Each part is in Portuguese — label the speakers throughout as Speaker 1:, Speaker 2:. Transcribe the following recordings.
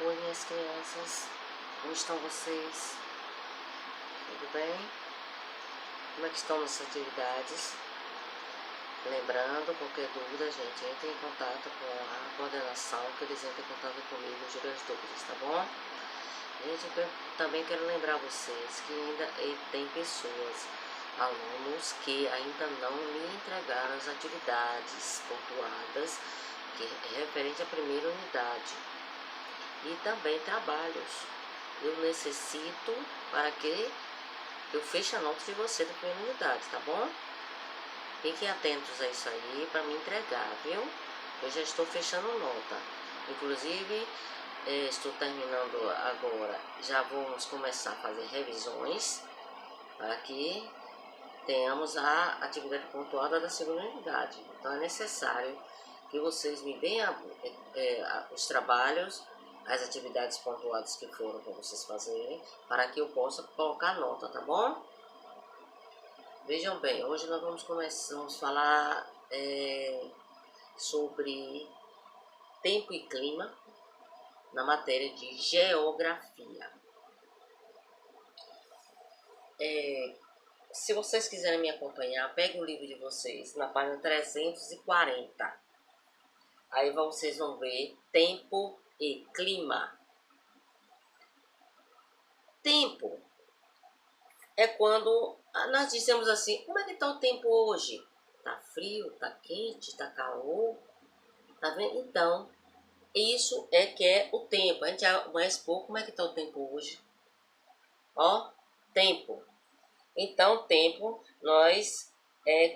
Speaker 1: Oi, minhas crianças, como estão vocês? Tudo bem? Como é que estão nas atividades? Lembrando, qualquer dúvida, gente, entre em contato com a coordenação, que eles entrem em contato comigo, tirem as dúvidas, tá bom? Gente, eu também quero lembrar vocês que ainda tem pessoas, alunos, que ainda não me entregaram as atividades pontuadas, que é referente à primeira unidade. E também trabalhos. Eu necessito para que eu feche a nota de você da primeira unidade, tá bom? Fiquem atentos a isso aí para me entregar, viu? Eu já estou fechando nota. Inclusive, estou terminando agora. Já vamos começar a fazer revisões para que tenhamos a atividade pontuada da segunda unidade. Então, é necessário que vocês me deem os trabalhos, as atividades pontuadas que foram para vocês fazerem, para que eu possa colocar nota, tá bom? Vejam bem, hoje nós vamos falar sobre tempo e clima na matéria de geografia. Se vocês quiserem me acompanhar, pegue o livro de vocês na página 340. Aí vocês vão ver tempo e clima. Tempo é quando nós dizemos assim: como é que está o tempo hoje? Tá frio, tá quente, tá calor? Tá vendo? Então, isso é que é o tempo. A gente vai expor como é que está o tempo hoje. Ó, tempo. Então, tempo, nós,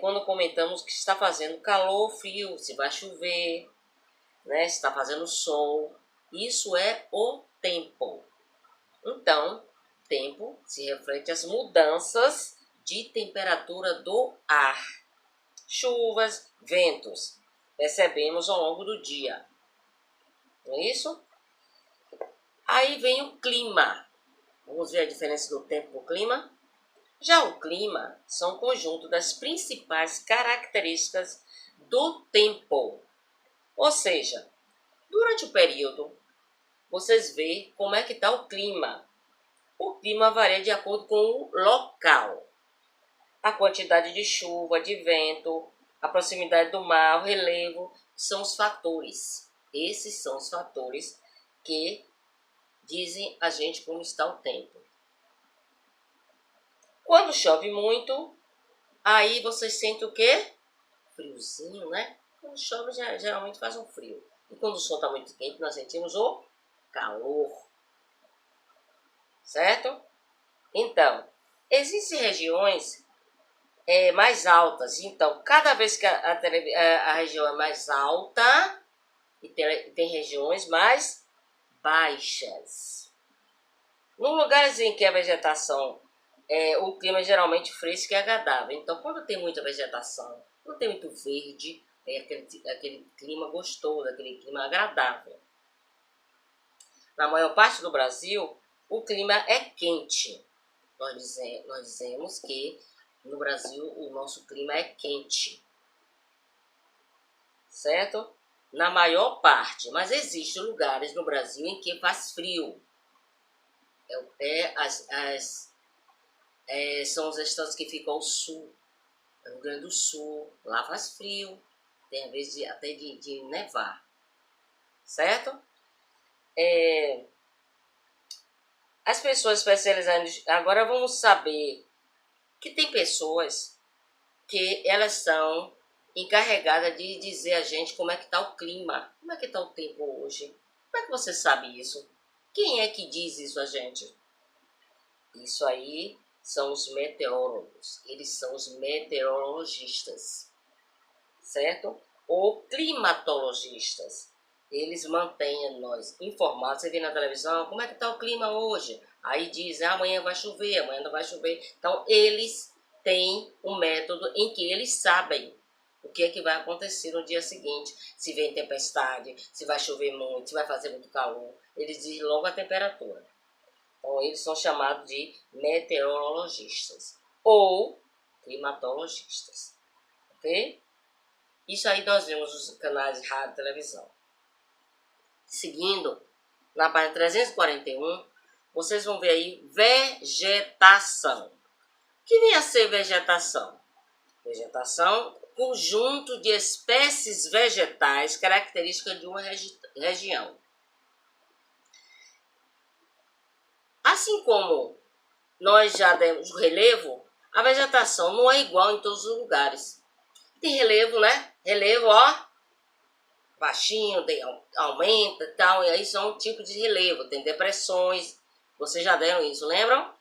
Speaker 1: quando comentamos que está fazendo calor, frio, se vai chover, né? Se está fazendo sol, isso é o tempo. Então, tempo se reflete as mudanças de temperatura do ar, chuvas, ventos, percebemos ao longo do dia. Não é isso? Aí vem o clima. Vamos ver a diferença do tempo para o clima? Já o clima são um conjunto das principais características do tempo. Ou seja, durante o período, vocês veem como é que está o clima. O clima varia de acordo com o local. A quantidade de chuva, de vento, a proximidade do mar, o relevo, são os fatores. Esses são os fatores que dizem a gente como está o tempo. Quando chove muito, aí vocês sentem o quê? Friozinho, né? Quando chove, geralmente faz um frio. E quando o sol está muito quente, nós sentimos o calor. Certo? Então, existem regiões mais altas. Então, cada vez que a região é mais alta, e tem regiões mais baixas. Nos lugares em que a vegetação, o clima é geralmente fresco e agradável. Então, quando tem muita vegetação, não tem muito verde, é aquele clima gostoso, aquele clima agradável. Na maior parte do Brasil, o clima é quente. Nós dizemos que no Brasil o nosso clima é quente. Certo? Na maior parte. Mas existem lugares no Brasil em que faz frio. São os estados que ficam ao sul. Rio Grande do Sul, lá faz frio. Tem a vez até de nevar. Certo? As pessoas especializadas... Agora vamos saber que tem pessoas que elas são encarregadas de dizer a gente como é que está o clima, como é que está o tempo hoje. Como é que você sabe isso? Quem é que diz isso a gente? Isso aí são os meteorólogos, eles são os meteorologistas, certo? Ou climatologistas. Eles mantêm nós informados. Você vê na televisão, como é que está o clima hoje? Aí diz, amanhã vai chover, amanhã não vai chover. Então, eles têm um método em que eles sabem o que é que vai acontecer no dia seguinte. Se vem tempestade, se vai chover muito, se vai fazer muito calor. Eles dizem logo a temperatura. Então, eles são chamados de meteorologistas ou climatologistas. Ok? Isso aí nós vemos nos canais de rádio e televisão. Seguindo, na página 341, vocês vão ver aí vegetação. O que vem a ser vegetação? Vegetação, conjunto de espécies vegetais características de uma região. Assim como nós já demos o relevo, a vegetação não é igual em todos os lugares. Tem relevo, né? Relevo, ó, baixinho, aumenta e tal, e aí são um tipo de relevo, tem depressões, vocês já deram isso, lembram?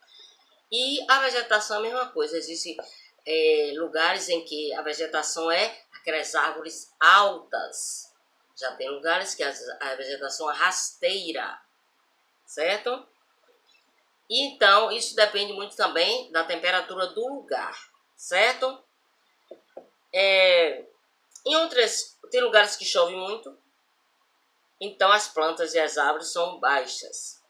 Speaker 1: E a vegetação é a mesma coisa, existem lugares em que a vegetação é aquelas árvores altas, já tem lugares que a vegetação é rasteira, certo? Então, isso depende muito também da temperatura do lugar, certo? Tem lugares que chove muito, então as plantas e as árvores são baixas.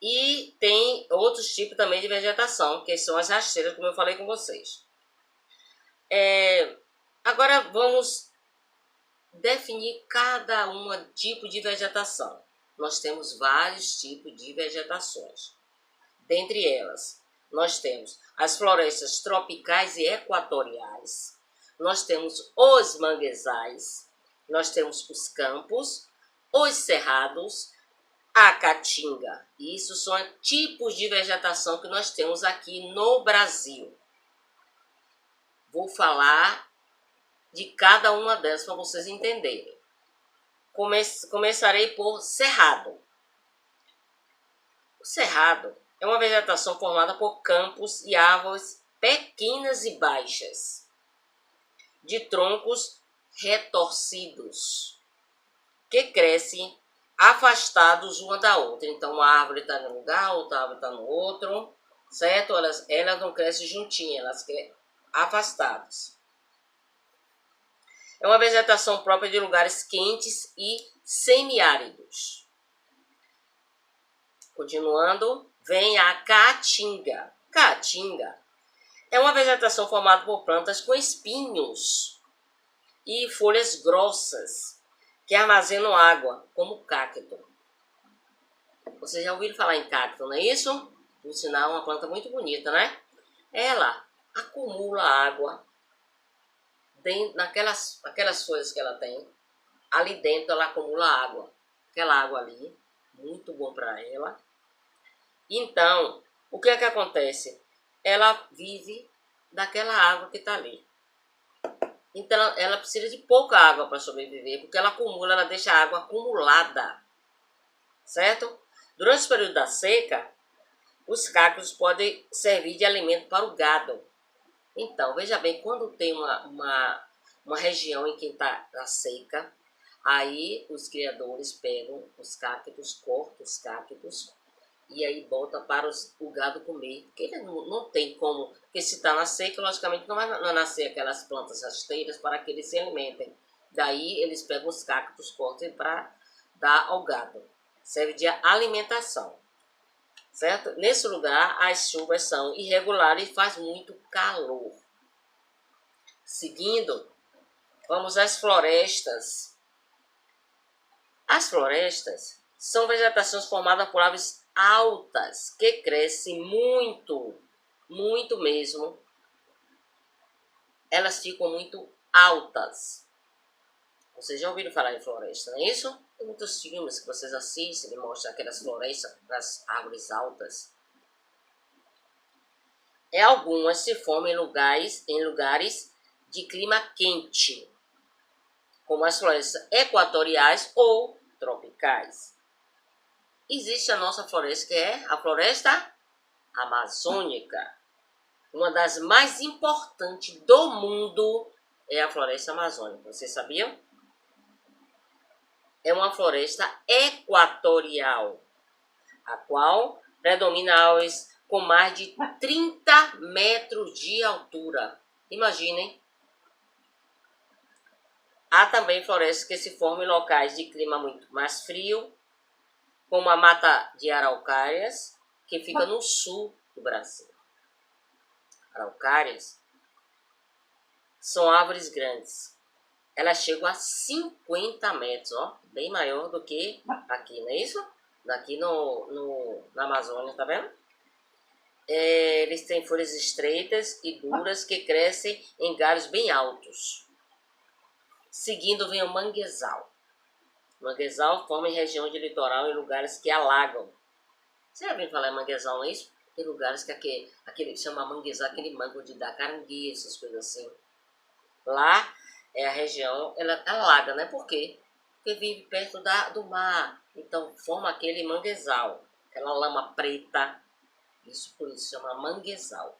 Speaker 1: E tem outros tipos também de vegetação, que são as rasteiras, como eu falei com vocês. Agora vamos definir cada tipo de vegetação. Nós temos vários tipos de vegetações. Dentre elas, nós temos as florestas tropicais e equatoriais, nós temos os manguezais, nós temos os campos, os cerrados, a caatinga. Isso são tipos de vegetação que nós temos aqui no Brasil. Vou falar de cada uma delas para vocês entenderem. Começarei por cerrado. O cerrado é uma vegetação formada por campos e árvores pequenas e baixas, de troncos retorcidos, que crescem afastados uma da outra. Então, uma árvore está num lugar, outra árvore está no outro, certo? Elas não crescem juntinhas, elas crescem afastadas. É uma vegetação própria de lugares quentes e semiáridos. Continuando, vem a caatinga. Caatinga é uma vegetação formada por plantas com espinhos e folhas grossas que armazenam água, como cacto. Vocês já ouviram falar em cacto, não é isso? Por sinal, é uma planta muito bonita, né? Ela acumula água naquelas folhas que ela tem. Ali dentro ela acumula água. Aquela água ali, muito bom para ela. Então, o que é que acontece? Ela vive daquela água que está ali. Então, ela precisa de pouca água para sobreviver, porque ela acumula, ela deixa a água acumulada, certo? Durante o período da seca, os cactos podem servir de alimento para o gado. Então, veja bem, quando tem uma região em que está a seca, aí os criadores pegam os cactos, cortam os cactos, e aí bota para o gado comer. Porque ele não tem como, porque se está na seca, logicamente não vai nascer aquelas plantas rasteiras para que eles se alimentem. Daí eles pegam os cactos, cortam para dar ao gado. Serve de alimentação, certo? Nesse lugar as chuvas são irregulares e faz muito calor. Seguindo, vamos às florestas. As florestas são vegetações formadas por árvores altas, que crescem muito, muito mesmo. Elas ficam muito altas. Vocês já ouviram falar em floresta, não é isso? Tem muitos filmes que vocês assistem e mostram aquelas florestas, aquelas árvores altas. Algumas se formam em lugares de clima quente, como as florestas equatoriais ou tropicais. Existe a nossa floresta, que é a floresta amazônica. Uma das mais importantes do mundo é a floresta amazônica. Vocês sabiam? É uma floresta equatorial, a qual predomina árvores com mais de 30 metros de altura. Imaginem. Há também florestas que se formam em locais de clima muito mais frio, como a mata de araucárias, que fica no sul do Brasil. Araucárias são árvores grandes. elas chegam a 50 metros, ó, bem maior do que aqui, não é isso? Daqui na Amazônia, tá vendo? Eles têm folhas estreitas e duras que crescem em galhos bem altos. Seguindo vem o manguezal. O manguezal forma em região de litoral em lugares que alagam. Você já ouviu falar em manguezal, não é isso? Tem lugares que aquele chama manguezal, aquele mango de dar caranguejo, essas coisas assim. Lá é a região, ela alaga, né? Por quê? Porque vive perto do mar. Então forma aquele manguezal, aquela lama preta. Isso por isso chama manguezal.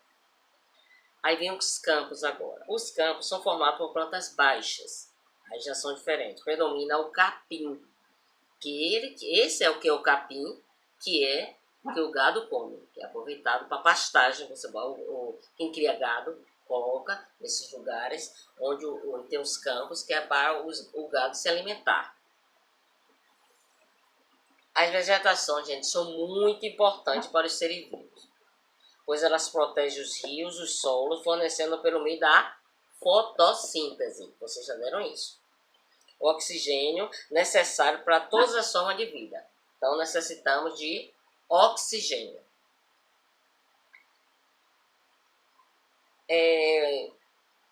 Speaker 1: Aí vem os campos agora. Os campos são formados por plantas baixas. Aí já são diferentes. Predomina o capim. Esse é o que é o capim, que é que o gado come, que é aproveitado para pastagem. Quem cria gado coloca nesses lugares onde tem os campos, que é para o gado se alimentar. As vegetações, gente, são muito importantes para os seres vivos, pois elas protegem os rios, os solos, fornecendo pelo meio da fotossíntese. Vocês já deram isso. O oxigênio necessário para todas as formas de vida. Então, necessitamos de oxigênio.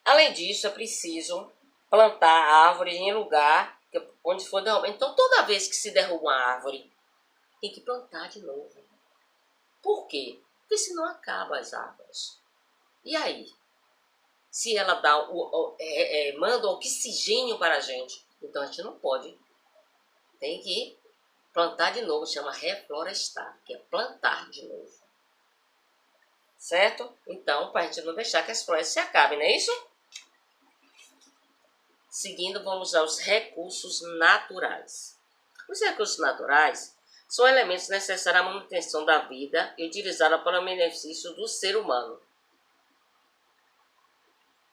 Speaker 1: Além disso, é preciso plantar árvores em lugar onde for derrubado. Então, toda vez que se derruba uma árvore, tem que plantar de novo. Por quê? Porque senão acaba as árvores. E aí? Se ela manda oxigênio para a gente, então a gente não pode. Tem que plantar de novo, chama reflorestar, que é plantar de novo. Certo? Então, para a gente não deixar que as florestas se acabem, não é isso? Seguindo, vamos aos recursos naturais. Os recursos naturais são elementos necessários à manutenção da vida e utilizados para o benefício do ser humano.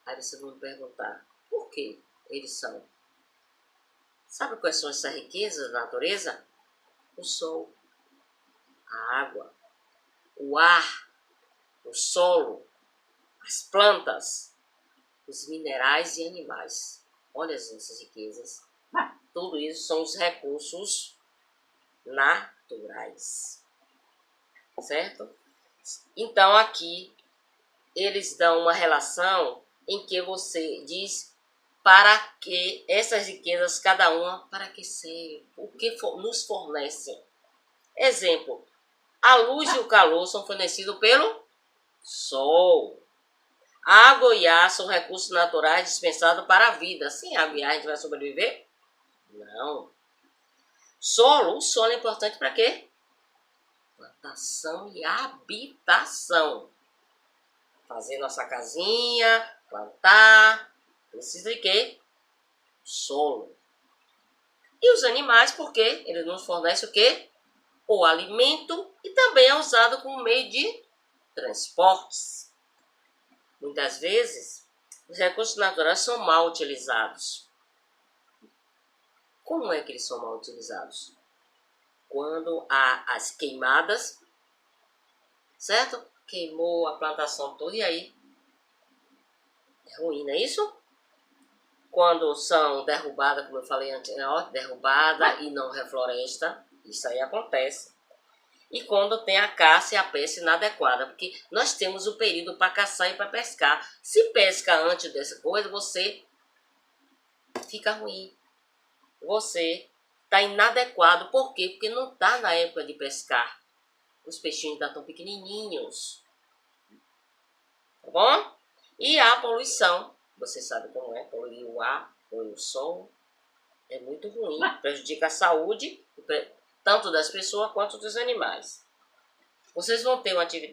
Speaker 1: Aí vocês vão me perguntar, por que eles são? Sabe quais são essas riquezas da natureza? O sol, a água, o ar, o solo, as plantas, os minerais e animais. Olha essas riquezas. Tudo isso são os recursos naturais. Certo? Então aqui eles dão uma relação em que você diz para que essas riquezas, cada uma, para que servem, o que nos fornecem. Exemplo, a luz e o calor são fornecidos pelo sol. A água e ar são recursos naturais dispensados para a vida. Sem água e ar a gente vai sobreviver? Não. O solo é importante para quê? Plantação e habitação. Fazer nossa casinha, plantar, precisa de quê? Solo. E os animais, porque eles nos fornecem o quê? O alimento e também é usado como meio de transportes. Muitas vezes, os recursos naturais são mal utilizados. Como é que eles são mal utilizados? Quando há as queimadas, certo? Queimou a plantação toda e aí é ruim, não é isso? Quando são derrubadas, como eu falei antes, derrubada e não refloresta, isso aí acontece. E quando tem a caça e a pesca inadequada, porque nós temos o período para caçar e para pescar. Se pesca antes dessa coisa, você fica ruim. Você está inadequado. Por quê? Porque não está na época de pescar. Os peixinhos ainda estão pequenininhos. Tá bom? E a poluição. Você sabe como é, poluir o ar, poluir o sol, é muito ruim, prejudica a saúde, tanto das pessoas quanto dos animais. Vocês vão ter uma atividade